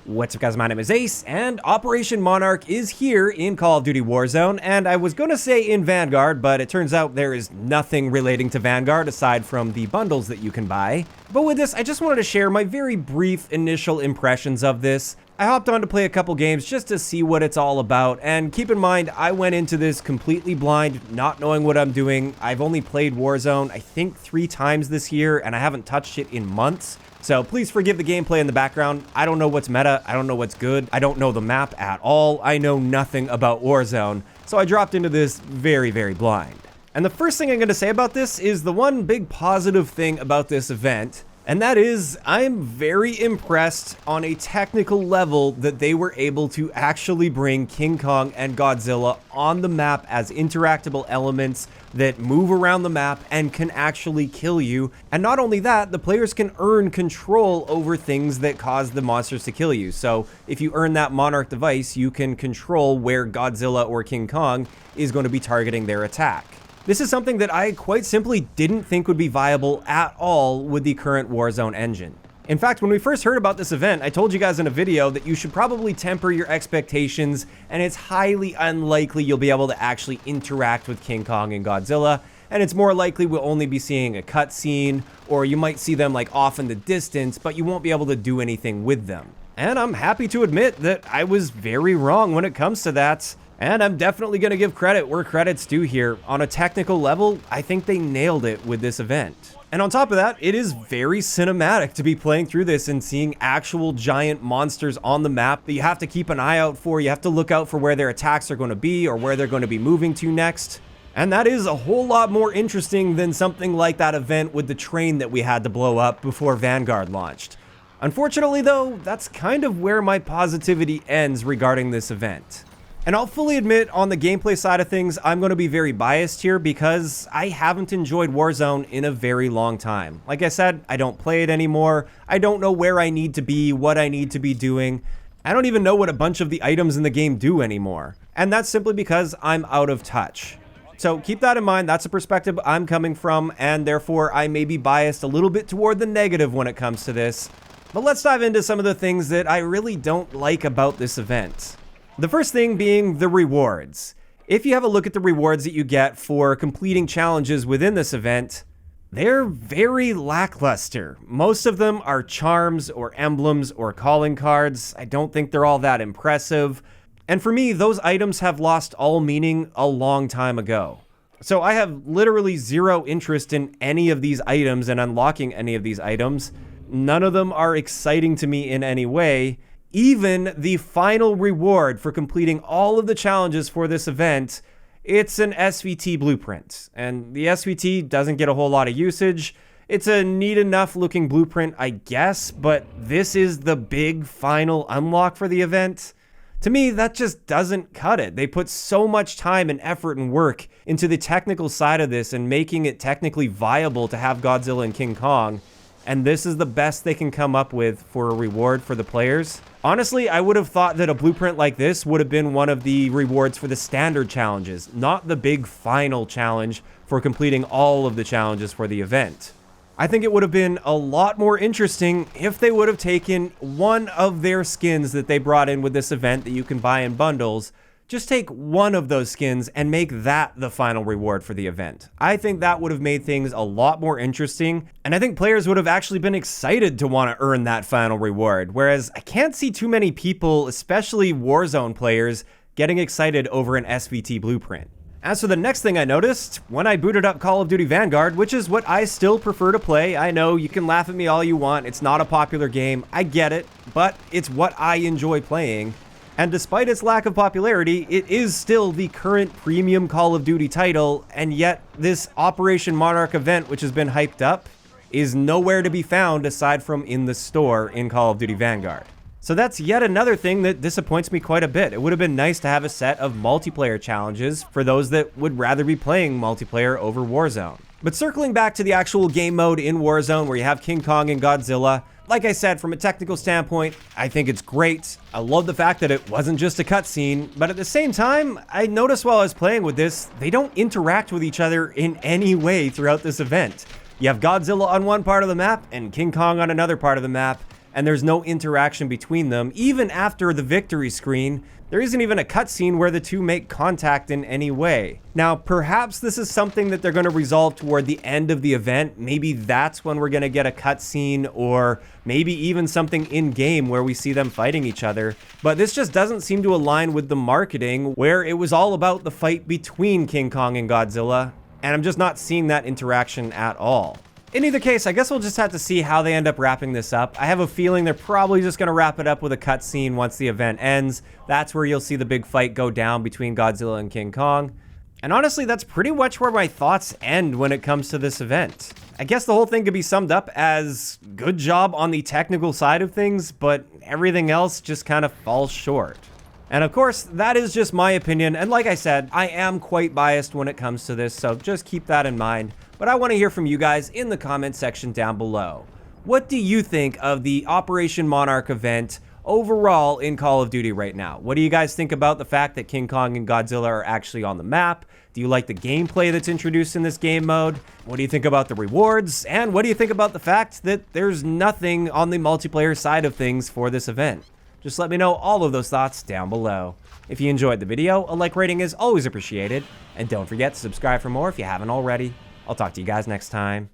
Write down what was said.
What's up guys, my name is Ace, and Operation Monarch is here in Call of Duty Warzone, and I was gonna say in Vanguard, but it turns out there is nothing relating to Vanguard aside from the bundles that you can buy. But with this, I just wanted to share my very brief initial impressions of this. I hopped on to play a couple games just to see what it's all about, and keep in mind, I went into this completely blind, not knowing what I'm doing. I've only played Warzone, I think 3 times this year, and I haven't touched it in months. So please forgive the gameplay in the background. I don't know what's meta, I don't know what's good, I don't know the map at all, I know nothing about Warzone, so I dropped into this very blind. And the first thing I'm going to say about this is the one big positive thing about this event, and that is, I'm very impressed on a technical level that they were able to actually bring King Kong and Godzilla on the map as interactable elements that move around the map and can actually kill you. And not only that, the players can earn control over things that cause the monsters to kill you. So if you earn that Monarch device, you can control where Godzilla or King Kong is going to be targeting their attack. This is something that I quite simply didn't think would be viable at all with the current Warzone engine. In fact, when we first heard about this event, I told you guys in a video that you should probably temper your expectations, and it's highly unlikely you'll be able to actually interact with King Kong and Godzilla, and it's more likely we'll only be seeing a cutscene, or you might see them like off in the distance, but you won't be able to do anything with them. And I'm happy to admit that I was very wrong when it comes to that. And I'm definitely going to give credit where credit's due here. On a technical level, I think they nailed it with this event. And on top of that, it is very cinematic to be playing through this and seeing actual giant monsters on the map that you have to keep an eye out for. You have to look out for where their attacks are going to be or where they're going to be moving to next. And that is a whole lot more interesting than something like that event with the train that we had to blow up before Vanguard launched. Unfortunately though, that's kind of where my positivity ends regarding this event. And I'll fully admit, on the gameplay side of things, I'm going to be very biased here because I haven't enjoyed Warzone in a very long time. Like I said, I don't play it anymore. I don't know where I need to be, what I need to be doing. I don't even know what a bunch of the items in the game do anymore. And that's simply because I'm out of touch. So keep that in mind, that's a perspective I'm coming from, and therefore I may be biased a little bit toward the negative when it comes to this. But let's dive into some of the things that I really don't like about this event. The first thing being the rewards. If you have a look at the rewards that you get for completing challenges within this event, they're very lackluster. Most of them are charms or emblems or calling cards. I don't think they're all that impressive. And for me, those items have lost all meaning a long time ago. So I have literally zero interest in any of these items and unlocking any of these items. None of them are exciting to me in any way. Even the final reward for completing all of the challenges for this event, it's an SVT blueprint. And the SVT doesn't get a whole lot of usage. It's a neat enough looking blueprint, I guess, but this is the big final unlock for the event. To me, that just doesn't cut it. They put so much time and effort and work into the technical side of this and making it technically viable to have Godzilla and King Kong. And this is the best they can come up with for a reward for the players. Honestly, I would have thought that a blueprint like this would have been one of the rewards for the standard challenges, not the big final challenge for completing all of the challenges for the event. I think it would have been a lot more interesting if they would have taken one of their skins that they brought in with this event that you can buy in bundles. Just take one of those skins and make that the final reward for the event. I think that would have made things a lot more interesting, and I think players would have actually been excited to want to earn that final reward, whereas I can't see too many people, especially Warzone players, getting excited over an SVT blueprint. As for the next thing I noticed, when I booted up Call of Duty Vanguard, which is what I still prefer to play, I know you can laugh at me all you want, it's not a popular game, I get it, but it's what I enjoy playing. And despite its lack of popularity, it is still the current premium Call of Duty title, and yet this Operation Monarch event, which has been hyped up, is nowhere to be found aside from in the store in Call of Duty Vanguard. So that's yet another thing that disappoints me quite a bit. It would have been nice to have a set of multiplayer challenges for those that would rather be playing multiplayer over Warzone. But circling back to the actual game mode in Warzone where you have King Kong and Godzilla, like I said, from a technical standpoint, I think it's great. I love the fact that it wasn't just a cutscene, but at the same time, I noticed while I was playing with this, they don't interact with each other in any way throughout this event. You have Godzilla on one part of the map and King Kong on another part of the map, and there's no interaction between them. Even after the victory screen, there isn't even a cutscene where the two make contact in any way. Now, perhaps this is something that they're going to resolve toward the end of the event. Maybe that's when we're going to get a cutscene, or maybe even something in-game where we see them fighting each other. But this just doesn't seem to align with the marketing, where it was all about the fight between King Kong and Godzilla, and I'm just not seeing that interaction at all. In either case, I guess we'll just have to see how they end up wrapping this up. I have a feeling they're probably just going to wrap it up with a cutscene once the event ends. That's where you'll see the big fight go down between Godzilla and King Kong. And honestly, that's pretty much where my thoughts end when it comes to this event. I guess the whole thing could be summed up as good job on the technical side of things, but everything else just kind of falls short. And of course, that is just my opinion, and like I said, I am quite biased when it comes to this, so just keep that in mind. But I want to hear from you guys in the comment section down below. What do you think of the Operation Monarch event overall in Call of Duty right now? What do you guys think about the fact that King Kong and Godzilla are actually on the map? Do you like the gameplay that's introduced in this game mode? What do you think about the rewards? And what do you think about the fact that there's nothing on the multiplayer side of things for this event? Just let me know all of those thoughts down below. If you enjoyed the video, a like rating is always appreciated. And don't forget to subscribe for more if you haven't already. I'll talk to you guys next time.